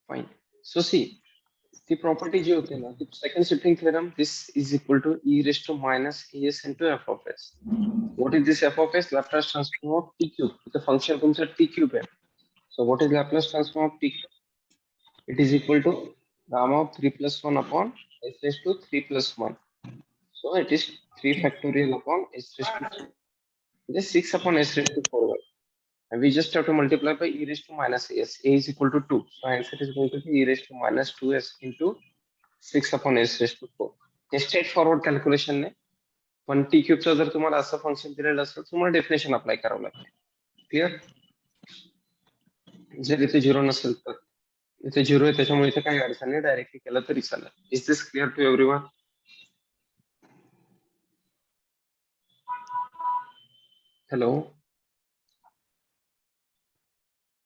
Fine. So see, the property जी होती है ना, the second sibling theorem, this is equal to e raised to minus as into f of s. What is this f of s? Laplace transform of t cube. The function comes at t cube. So what is Laplace transform of t cube? It is equal to gamma of 3 plus 1 upon s raised to 3 plus 1. So it is 3 factorial upon s raised to 4. It is 6 upon s raised to 4. And we just have to multiply by e raised to minus s. A is equal to 2. So answer is going to be e raised to minus 2s into 6 upon s raised to 4. हे straightforward calculation ने पण T क्यूबचं जर तुम्हाला असं function दिलेलं असेल तुम्हाला definition apply करावं लागेल. क्लिअर? जर इथे झिरो नसेल तर इथे झिरो आहे त्याच्यामुळे इथे काही अडचण नाही, डायरेक्टली केलं तरी चालेल. Is this clear to everyone? Hello,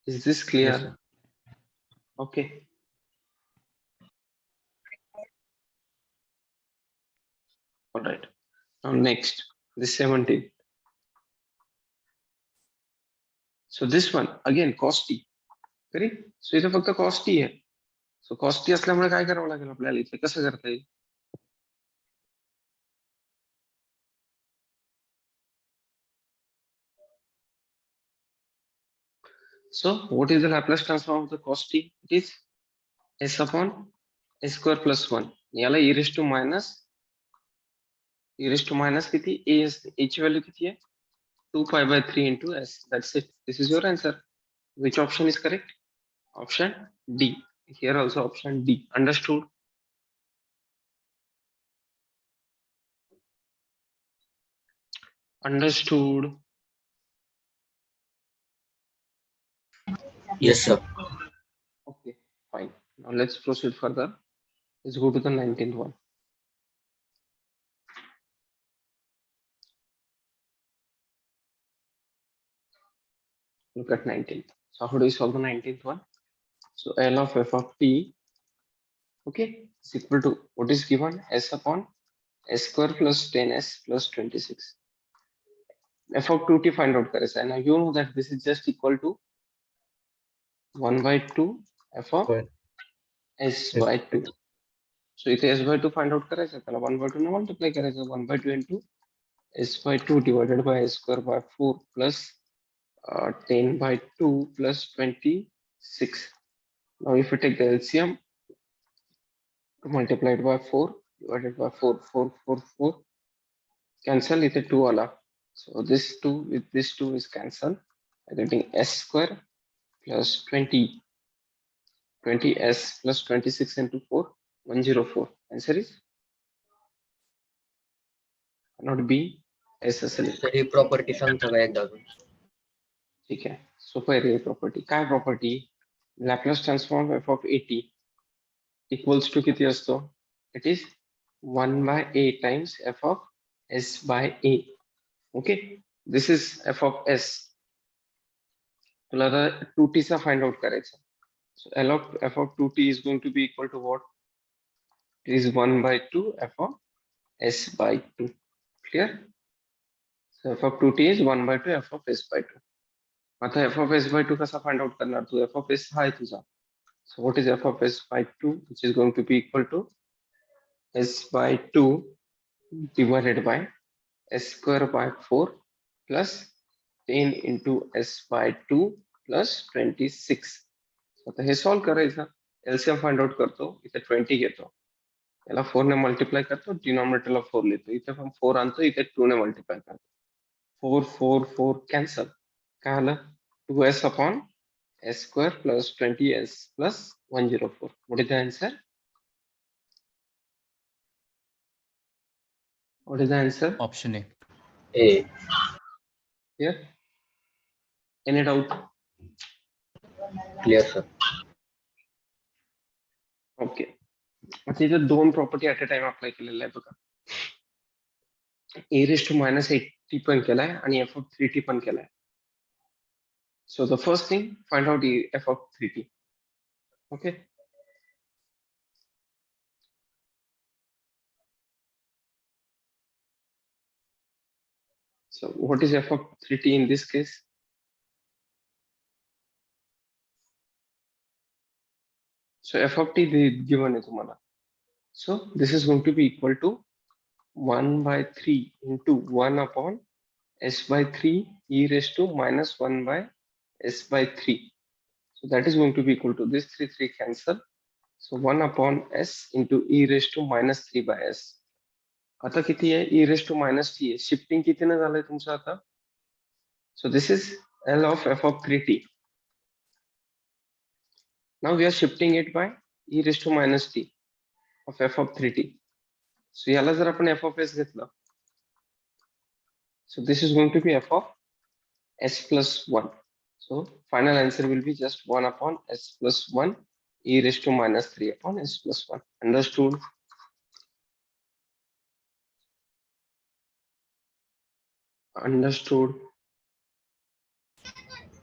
is this Yes, clear? sir. Okay. All right. Now next, this 17. So this one again cos t. Correct. So इथे फक्त cos t आहे. सो cos t असल्यामुळे काय करावं लागेल आपल्याला इथे कसं करता येईल? So what is the Laplace transform of the cos t? It is s upon s square plus 1. याला e raised to minus किती a असते, a ची व्हॅल्यू किती आहे? 2 pi by 3 into s. That's it. This is your answer. Which option is correct? Option D. Here also option D. Understood? Understood. Yes, sir. Okay, fine. Now let's proceed further. Let's go to the 19th one. Look at 19th. So how do we solve the 19th one? So L of f of t, okay, is equal to what is given? S upon s square plus 10s plus 26. F of 2t find out करायचं आहे. Now you know that this is just equal to 1 by 2 f of Square. s Yes. by 2. So इथे s by 2 find out करायचं, त्याला 1 by 2 ने multiply करायचं. 1 by 2 into s by 2 divided by s square by 4 plus 10 by 2 plus 26. Now if you take the LCM, multiplied by 4 divided by 4, 4, 4, 4, cancel it 2 ala. So this 2 with this 2 is cancelled. I'm getting s square plus 20, 20s plus 26 into 4, 104. Answer is not B, S असेल. Sir ही property सांगता का एकदा अजून? ठीक आहे. सोपं आहे रे प्रॉपर्टी. काय property? Laplace transform f of at equals to किती असतो? It is 1 by a times f of s by a. Okay, this is f of s. तुला आता 2t चा फाइंड आउट करायचा. So L of f of 2t is going to be equal to what? It is 1 by 2 f of s by 2. Clear? So f of 2t is 1 by 2 f of s by 2. आता f of s by 2 कसा find out करणार तू? f of s हा आहे तुझा. So what is f of s by 2? Which is going to be equal to s by 2 divided by s square by 4 plus 10 into s by 2 plus 26. आता हे solve करायचं. LCM find out करतो, इथे 20 घेतो, याला 4 ने मल्टिप्लाय करतो, डिनॉमिनेटरला 4 लिहितो, इथे पण 4 आणतो, इथे 2 ने मल्टिप्लाय करतो. 4 4 4 कॅन्सल. काय आलं? 2s upon s square plus 20s plus 104. What is the answer? What is the answer? Option A. A. Here? Any doubt? Clear, sir. Okay. आता इथे दोन property at a time apply केलेल्या आहे बघा. ए raise to minus 8t पण केलाय आणि F of 3t पण केलाय. So the first thing, find out the f of 3t. Okay. So what is f of 3t in this case? So f of t given है तुम्हाला. So this is going to be equal to 1 by 3 into 1 upon s by 3 e raised to minus 1 by s by 3. So that is going to be equal to this 3 cancel. So 1 upon s into e raised to minus 3 by s. आता किती आहे e raised to minus t आहे. Shifting किती न झालंय तुमचं आता? So this is L of f of 3t. Now we are shifting it by e raised to minus t of f of 3t. So याला जर आपण f of s घेतलं, so this is going to be f of s plus 1. So final answer will be just 1 upon s plus 1 e raised to minus 3 upon s plus 1. Understood? Understood.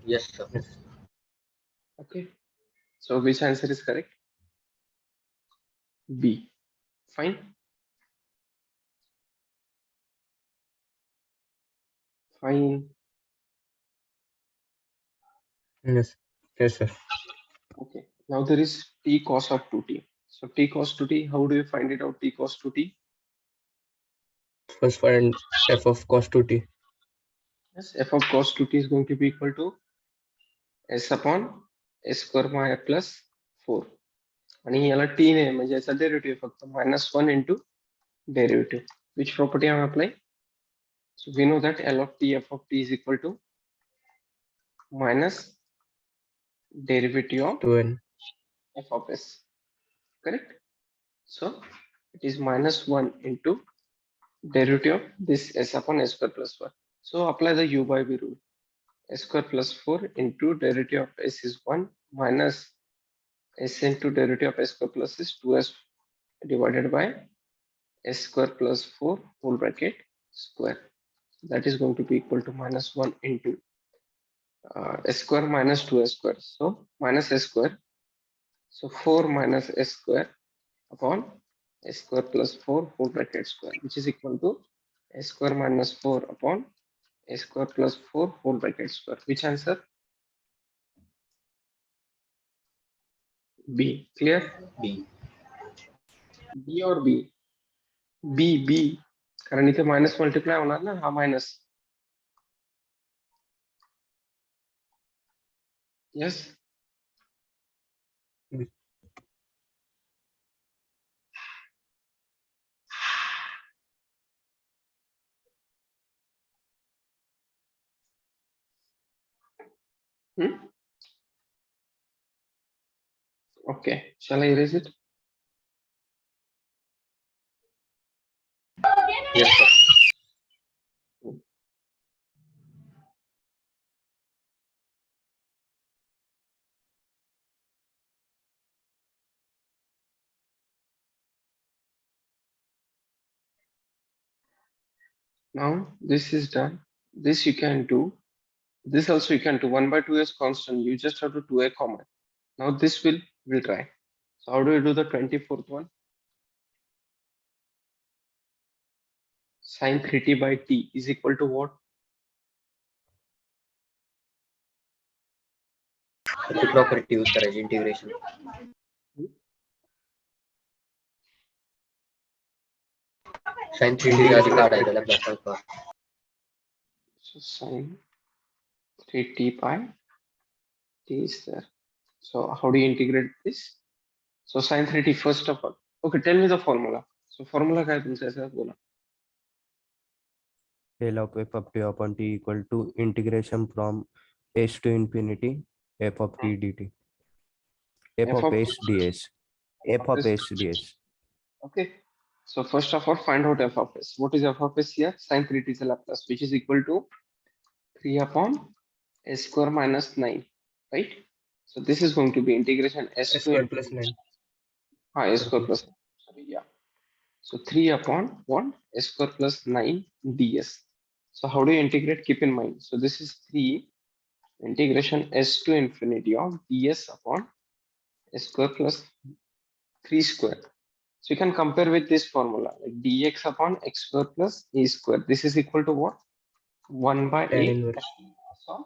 Yes, sir. Okay. So which answer is correct? B. Fine. Fine. Yes. Yes, sir. Okay. Now there is t cos of 2t. So t cos 2t, how do you find it out? T cos 2t? First find f of cos 2t. Yes, f of cos 2t is going to be equal to s upon s square y plus 4. आणि याला t ने म्हणजे याचा derivative फक्त -1 into derivative. Which property I am applying? So we know that L of t f of t is equal to minus derivative of 2n. f of s. Correct? So it is -1 into derivative of this s upon s square plus 1. So apply the u by v rule. S square plus 4 into derivative of s is 1 minus s into derivative of s square plus is 2s divided by s square plus 4 whole bracket square. That is going to be equal to -1 into s square minus 2s square. So minus s square. So 4 minus s square upon s square plus 4 whole bracket square, which is equal to s square minus 4 upon s square plus 4 whole bracket square. Which answer? B. Clear? B. B or B? B. कारण इथे minus multiply होणार ना, हा minus. Yes. Mm. Hmm? Okay. Shall I erase it? Yes, sir. Now this is done. This you can do. This also you can do. 1 by 2 is constant. You just have to do a comma. Now this will try. So how do you do the 24th one? Sine 3t by t is equal to what? ती property use करायची integration. sin 3t चा आधी काढायचा Laplace transform. So sine 3t by t is there. So how do you integrate this? So sine 3t first of all. Okay, tell me the formula. So formula काय तुमचा ऐसा बोला. L of f of t upon t equal to integration from s to infinity f of t dt. F of s ds. F of s ds. Okay. So first of all, find out f of s. What is f of s here? Sine 3t is a Laplace, which is equal to 3 upon s square minus 9, right? So this is going to be integration s S to square plus 9. s square plus, sorry, yeah. So 3 upon 1 s square plus 9 ds. So how do you integrate? Keep in mind. So this is 3 integration s to infinity of ds upon s square plus 3 square. So you can compare with this formula, like dx upon x square plus a square. This is equal to what? 1 by Tan a inverse. of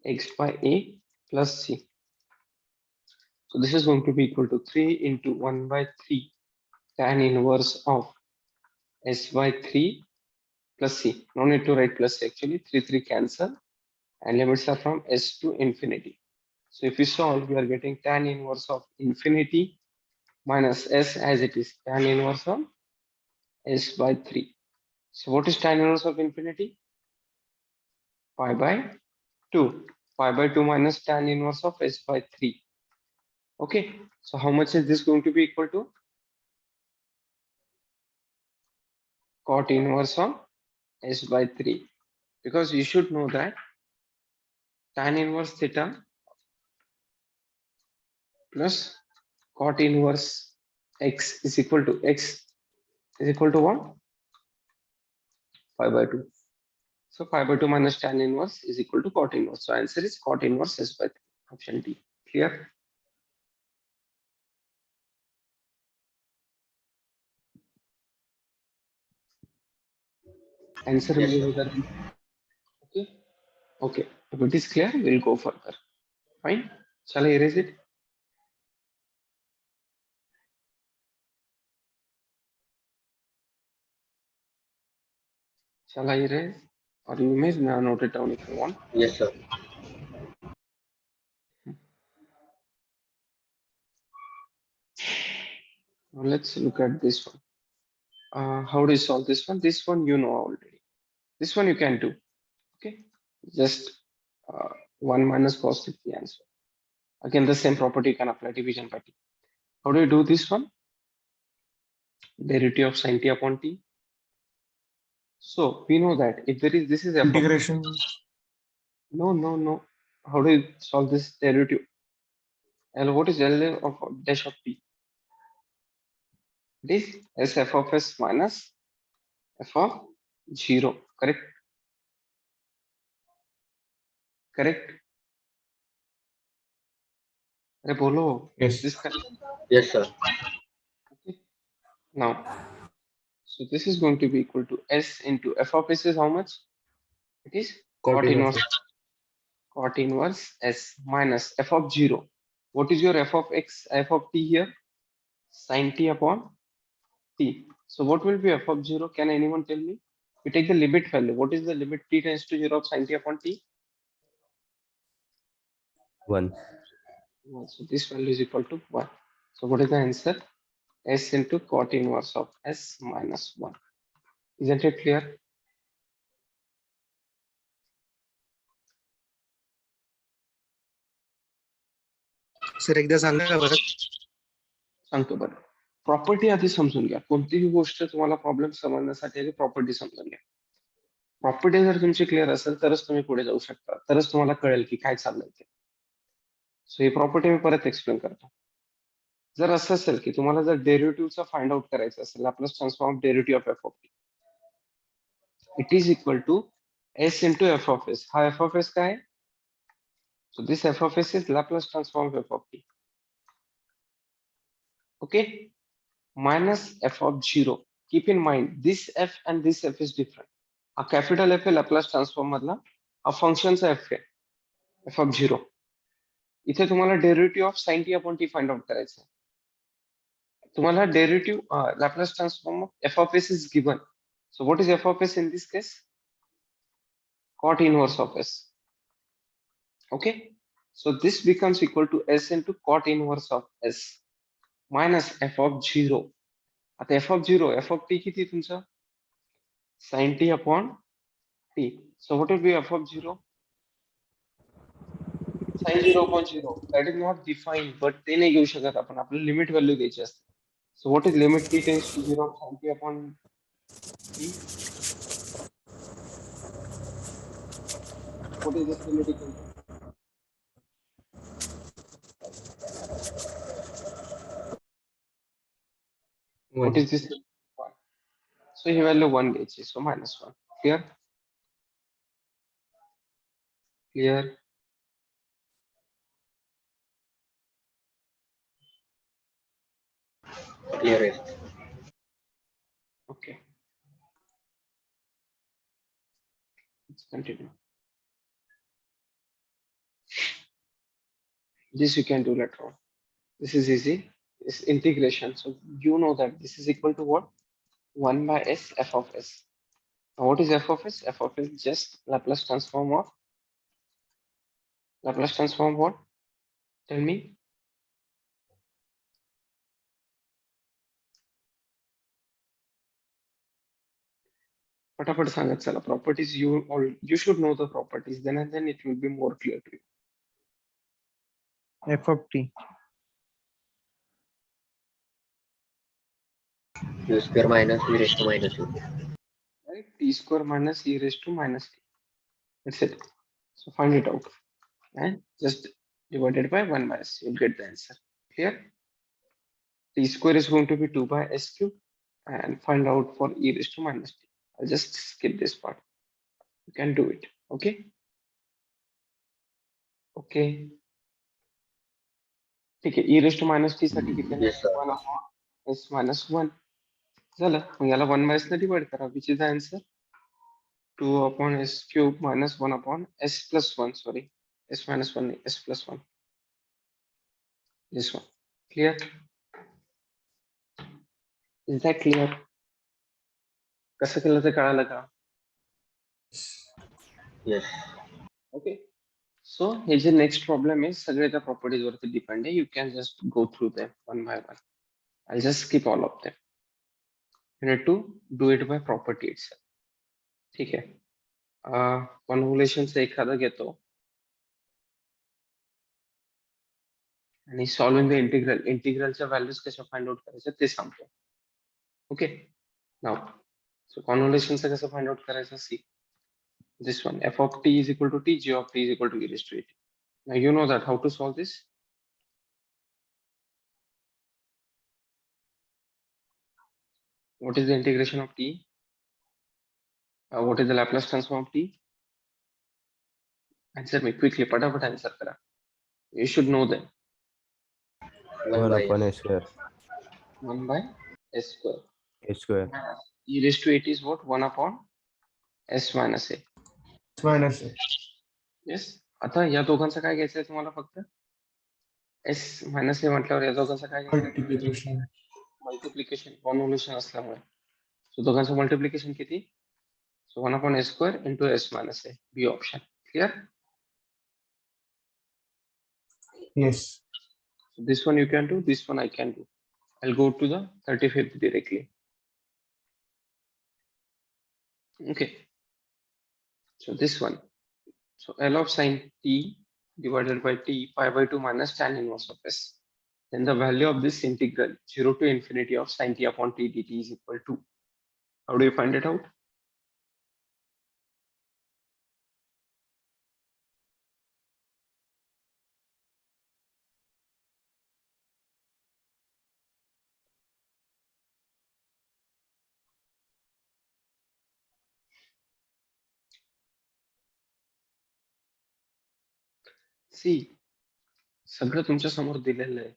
x by a plus c. So this is going to be equal to 3 into 1 by 3 tan inverse of S by 3 plus C. No need to write plus C actually. 3 cancel and limits are from S to infinity. So if we solve, we are getting tan inverse of infinity minus S as it is tan inverse of S by 3. So what is tan inverse of infinity? Pi by 2. Pi by 2 minus tan inverse of S by 3. Okay, so how much is this going to be equal to? Cot inverse of S by 3. Because you should know that tan inverse theta plus cot inverse x is equal to what? Pi by 2. So pi by 2 minus tan inverse is equal to cot inverse. So answer is cot inverse S by 3. Option D. Clear? Answer will Yes, be sir. either. Okay. Okay. If it is clear, we'll go further. Fine. Shall I erase it? Shall I erase? Or you may now note it down if you want. Yes, sir. Now let's look at this one. How do you solve this one? This one you know already. This one you can do. Okay. Just 1 minus cos is the answer. Again, the same property you can apply division by t. How do you do this one? Derivative of sin t upon t. So we know that if there is this is f of Integration. no. How do you solve this derivative? L what is L of dash of t? It is s f of s minus f of 0. Correct? Correct? अरे बोलो. Yes. This correct? Yes, sir. Okay. Now, so this is going to be equal to s into f of s is how much? It is Cot cot inverse. inverse s minus f of 0. What is your f of x, f of t here? Sin t upon t. So what will be f of 0? Can anyone tell me? We take the limit value. What is the limit t tends to 0 of sin t upon t? 1. So this value is equal to 1. So what is the answer? S into cot inverse of s minus 1. Isn't it clear? Sir एकदा सांगा बरं. सांगतो बरं. Property आधी समजून घ्या. कोणतीही गोष्ट तुम्हाला प्रॉब्लेम समजण्यासाठी आधी प्रॉपर्टी समजून घ्या. प्रॉपर्टी जर तुमची क्लिअर असेल तरच तुम्ही पुढे जाऊ शकता. तरच तुम्हाला कळेल की काय चाललंय ते. सो ही प्रॉपर्टी मी परत एक्सप्लेन करतो. जर असं असेल की तुम्हाला जर डेरिव्हेटिव्हचा फाइंड आउट करायचं असेल Laplace transform derivative of f of t it is equal to s into f of s. हा एफ ऑफ एस काय आहे? So this f of s is Laplace transform f of t. Okay. Minus f of 0. Keep in mind, this f and this f is different. A capital F है Laplace transform मधला, हा फंक्शनचा f आहे, f of 0. इथे तुम्हाला derivative of sin t upon t find out करायचं आहे. तुम्हाला derivative Laplace transform of f of s is given. So what is f of s in this case? Cot inverse of s. Okay. So this becomes equal to s into cot inverse of s minus f of 0. आता f of 0, f of t किती आहे तुमचा? Sin t upon t. So what will be f of 0? Sin 0 upon 0. That is not defined, but ते नाही घेऊ शकत आपण. आपल्याला लिमिट व्हॅल्यू द्यायची असते. So what is limit t tends to 0 of sin t upon t? What is this limit equal to? What 1. is this? 1. So he value 1 घ्यायची. So minus 1. Clear? Clear? Clear is. Okay. Let's continue. This you can do later on. This is easy. It's integration. So you know that this is equal to what? 1 by s f of s. Now what is f of s? F of s is just Laplace transform of Laplace transform what? Tell me. फटाफट सांगत चला. Properties you should know the properties. Then and then it will be more clear to you. F of t. Q square minus e raised to minus u. Right? T square minus e raised to minus t. That's it. So find it out. And just divided by 1 by s. You'll get the answer. Clear? T square is going to be 2 by s cube. And find out for e raised to minus t. I'll just skip this part. You can do it. Okay? Okay. ठीक आहे. e raised to minus t साठी किती Yes, sir. 1 upon s minus 1 झालं. मग याला 1 by s ने divide करा. Which is the answer? 2 upon s cube minus 1 upon s plus 1. Sorry. S minus 1 नहीं, s plus 1. This one. Clear? Is that clear? कसं केलं ते कळालं का? Yes. Okay. So हे जे next problem आहे सगळे त्या properties वरती depend आहे. You can just go through them one by one. I'll just skip all of them. You need to do it by property itself. ठीक आहे. कॉन्व्होल्युशनचं एखादं घेतो आणि सॉल्विंग द इंटिग्रलच्या व्हॅल्यूज कशा फाइंड आउट करायच्या ते सांगतो. ओके. नाव सो कॉन्व्होल्युशनचं कसं फाइंड आउट करायचं? सी this one, f of t is equal to t, g of t is equal to e raised to t. Now you know that how to solve this. What is the integration of t? What is the Laplace transform of t? Answer me quickly. Fatafat answer kara. You should know them. 1 by upon s. s square. 1 by s square. A square. E raised to 8 is what? 1 upon s minus a. Minus a. Yes. आता या दोघांचं काय घ्यायचं आहे तुम्हाला फक्त? s minus a म्हटल्यावर या दोघांचं काय घ्यायचं? Multiplication. मल्टिप्लिकेशन कॉन्व्होल्युशन असल्यामुळे. सो दोघांचं मल्टिप्लिकेशन किती? So 1 upon s square into s minus a. B option. Clear? Yes. So this one you can do, this one I can do. I'll go to the 35th directly. Okay. So this one. So L of sin t divided by t pi by 2 minus tan inverse of s. Then the value of this integral 0 to infinity of sin t upon t dt is equal to. How do you find it out? See, सगळं तुमच्या समोर दिलेलं आहे.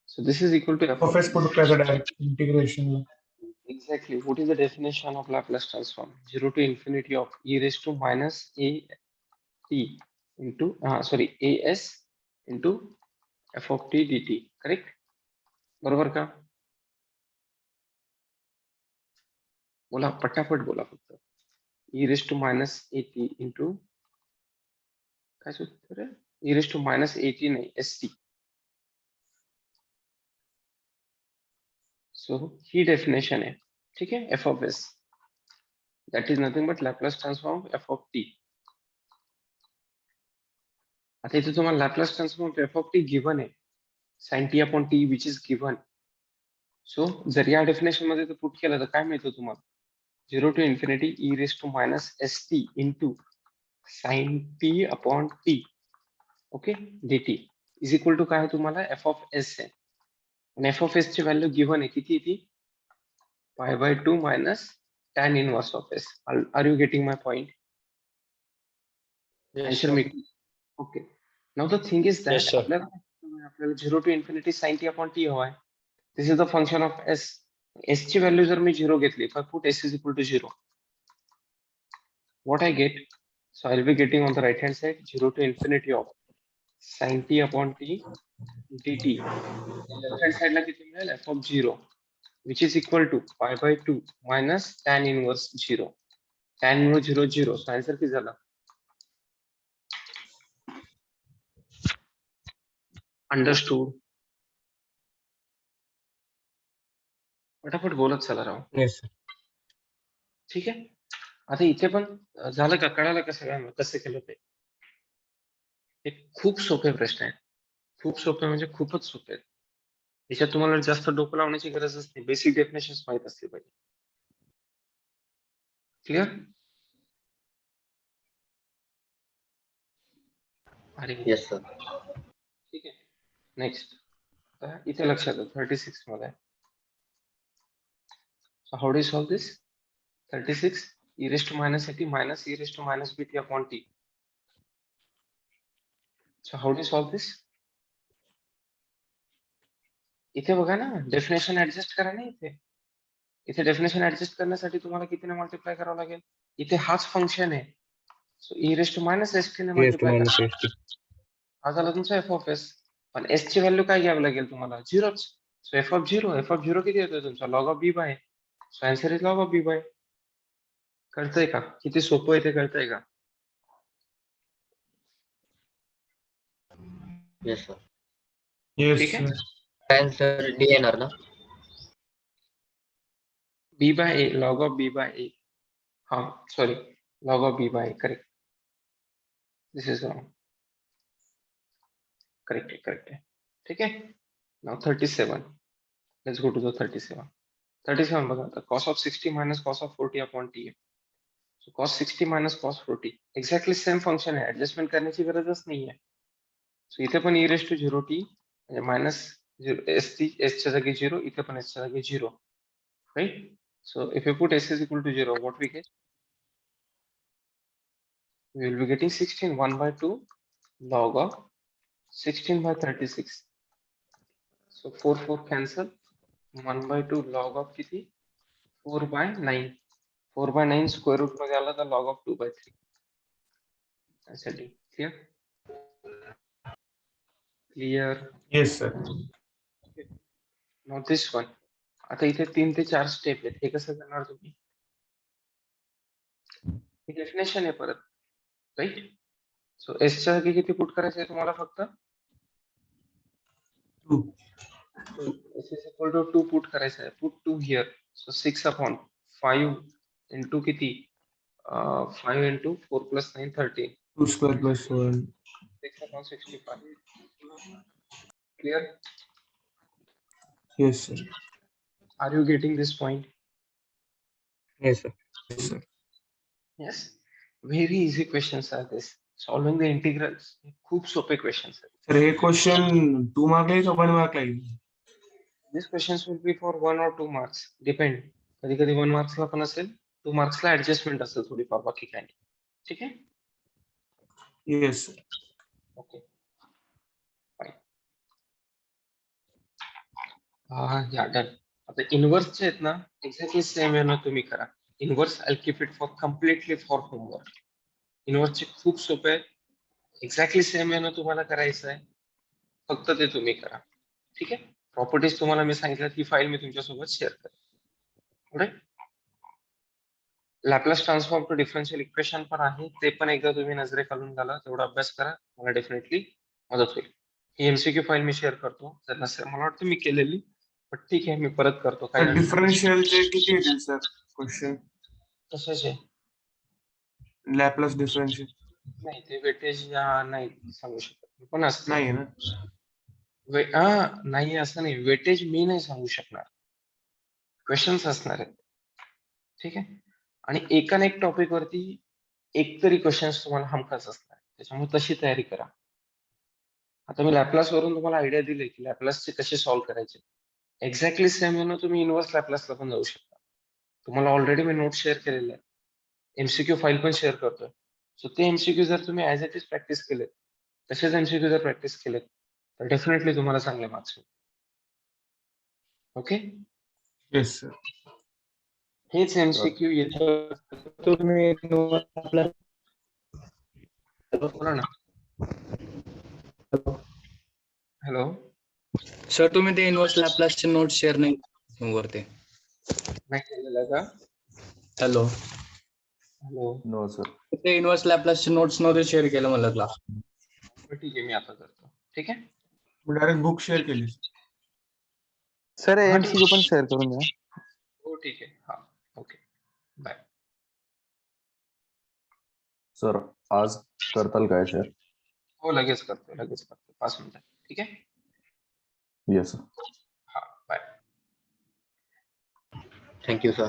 So this is equal to f of F put as a direct integration. exactly. What is the definition of Laplace transform? 0 to infinity of e raised to minus a t into as into f of t dt. Correct? बरोबर का? बोला पटापट बोला फक्त. e raised to minus at into काय सूत्र आहे? e raised to minus at नाही st. So ही definition आहे. ठीक आहे? f of s. That is nothing but Laplace transform f of t. आता इथे तुम्हाला Laplace transform of f of t given आहे. sin t upon t which is given. So जर या डेफिनेशन मध्ये पुट केलं तर काय मिळतं तुम्हाला? 0 to infinity e raised to minus st into sin t upon t. Okay dt is equal to काय आहे तुम्हाला? f of s आहे. आणि f of s ची व्हॅल्यू गिव्हन आहे किती ती? pi by 2 minus tan inverse of s. Are you getting my point? Yes, Answer sir. me. Okay. Now the thing is that Yes, sir. आपल्याला 0 to infinity sin t upon t हवा आहे. This is the function of s. s ची value जर मी 0 घेतली, if I put s is equal to 0, what I get? So I'll be getting on the right hand side 0 to infinity of sin t upon T dt. Left hand साइडला किती मिळेल f of 0 which is equal to pi by 2 minus tan inverse 0. tan inverse 0 0. So answer किती झाला? Understood. फटाफट बोलत चला Rao. Yes, sir. ठीक आहे. आता इथे पण झालं का? कळालं का सगळ्यांना कसं केलं ते? हे खूप सोपे प्रश्न आहेत. खूप सोपे म्हणजे खूपच सोपे आहेत. याच्यात तुम्हाला जास्त डोकं लावण्याची गरजच नाही. बेसिक डेफिनेशन माहित असते पाहिजे. क्लिअर? अरे येस सर. ठीक आहे. नेक्स्ट इथे लक्षात 36 मध्ये. So how do you solve this? 36 e raised to minus at minus e raised to minus bt upon t. So how do you solve this? इथे बघा ना, डेफिनेशन ऍडजस्ट करा ना इथे. इथे डेफिनेशन ऍडजस्ट करण्यासाठी तुम्हाला कितीने मल्टिप्लाय करावं लागेल? इथे हाच फंक्शन आहे. सो e raised to minus st ने Yes, मल्टिप्लाय minus करा. ST. हा झाला तुमचा f of s. पण s ची व्हॅल्यू काय घ्यावी लागेल तुम्हाला? 0च. सो f of 0 किती येतोय तुमचा? log of b by. So answer is log of b by. कळतंय का? किती सोपं आहे ते कळतंय का? Yes sir. Yes, ठीक आहे. sir. आन्सर डी येणार ना? b by a, log of b by a. हा, sorry, log of b by a, correct. This is wrong. Correct आहे, करेक्ट आहे. ठीक आहे. नाव 37. Let's go to the 37. 37 बघा, cos of 60 minus cos of 40 upon t. So cos 60 minus cos 40 exactly same function आहे. Adjustment करण्याची गरजच नाहीये. सो इथे पण e raised to 0 t म्हणजे मायनस s च्या जागी 0, इथे पण s च्या जागी 0. Right? So if you put s is equal to 0, what we get? We will be getting 16 1 by 2 log of 16 by 36. So 4 4 cancel. 1 by 2 log of किती? 4 by 9. 4 by 9 square root मध्ये आला तर log of 2 by 3. त्यासाठी clear? Clear. Yes, sir. Now this one. आता इथे 3 ते 4 step आहेत. हे कसं करणार तुम्ही? हे डेफिनेशन आहे परत, राईट? सो एस च्या जागी किती पुट करायचं आहे तुम्हाला? फक्त 2. S is equal to 2 put करायचं आहे. Put 2 here. So 6 upon 5 into किती? 5 into 4 plus 9 13. 2 square plus 1. 6 upon 65. Clear? Yes, sir. Are you getting this point? Yes, sir. Yes, sir. Yes. Very easy questions are this. Solving the integrals. खूप सोपे questions आहेत. Sir, हे question 2 mark आहे का 1 mark आहे? These questions will be for 1 or 2 marks. Depend. कधी कधी 1 marks ला पण असेल, 2 marks ला ऍडजस्टमेंट असेल थोडीफार, बाकी काय नाही. ठीक आहे? Yes, sir. ओके. या डन. आता इनवर्सचे आहेत ना, एक्झॅक्टली सेम आहे ना, तुम्ही करा. Inverse I keep it for completely for homework. इनवर्सचे खूप सोपे आहे. एक्झॅक्टली सेम आहे ना, तुम्हाला करायचं आहे. फक्त ते तुम्ही करा. ठीक आहे? प्रॉपर्टीज तुम्हाला मी सांगितलं, ती फाईल मी तुमच्यासोबत शेअर करेन. पुढे Laplace transform to differential equation पण आहे, ते पण एकदा तुम्ही नजरे घालून घाला. तेवढा अभ्यास करा, मला डेफिनेटली मदत होईल. ही एमसीक्यू फाईल मी शेअर करतो. जर नसेल, मला वाटतं मी केलेली, पण ठीक आहे, मी परत करतो. Sir, differential चे किती येतील सर क्वेश्चन? कशाचे? Laplace differential नाही, ते वेटेज नाही सांगू शकत, पण असतं. नाही आहे ना? नाही असं नाही, वेटेज मी नाही सांगू शकणार, क्वेश्चन्स असणार आहेत. ठीक आहे? आणि एका एक टॉपिक वरती एक तरी क्वेश्चन्स तुम्हाला हमखास असणार, त्याच्यामुळे तशी तयारी करा. आता मी लॅपलास वरून तुम्हाला आयडिया दिली की लॅपलासचे कसे सॉल्व्ह करायचे. एक्झॅक्टली सेम म्हणून तुम्ही इनव्हर्स लॅपलासला पण जाऊ शकता. तुम्हाला ऑलरेडी मी नोट शेअर केलेले आहे, एमसीक्यू फाईल पण शेअर करतोय. सो ते एमसीक्यू जर तुम्ही ऍज इट इज प्रॅक्टिस केलेत, तसेच एमसीक्यू जर प्रॅक्टिस केलेत, तर डेफिनेटली तुम्हाला चांगले मार्क्स मिळतील. ओके? Yes, sir. हेच एमसीक्यू येतं. तुम्ही बोला ना. हॅलो. सर तुम्ही ते इन्व्हर्स लॅपलासचे नोट्स शेअर नाही वरती. नाही केलेलं का? हॅलो. हॅलो. No sir. ते इन्व्हर्स लॅपलासचे नोट्स नव्हते शेअर केलं मला क्लास. ठीक आहे, मी आता करतो. ठीक आहे. डायरेक्ट बुक शेअर केली. सर हा, MCQ पण शेअर करून द्या. हो ठीक आहे. हा, ओके, बाय. सर आज करताल काय शेअर? हो, लगेच करतो 5 मिनिटात. ठीक आहे. Yes sir. हा, बाय. Thank you sir.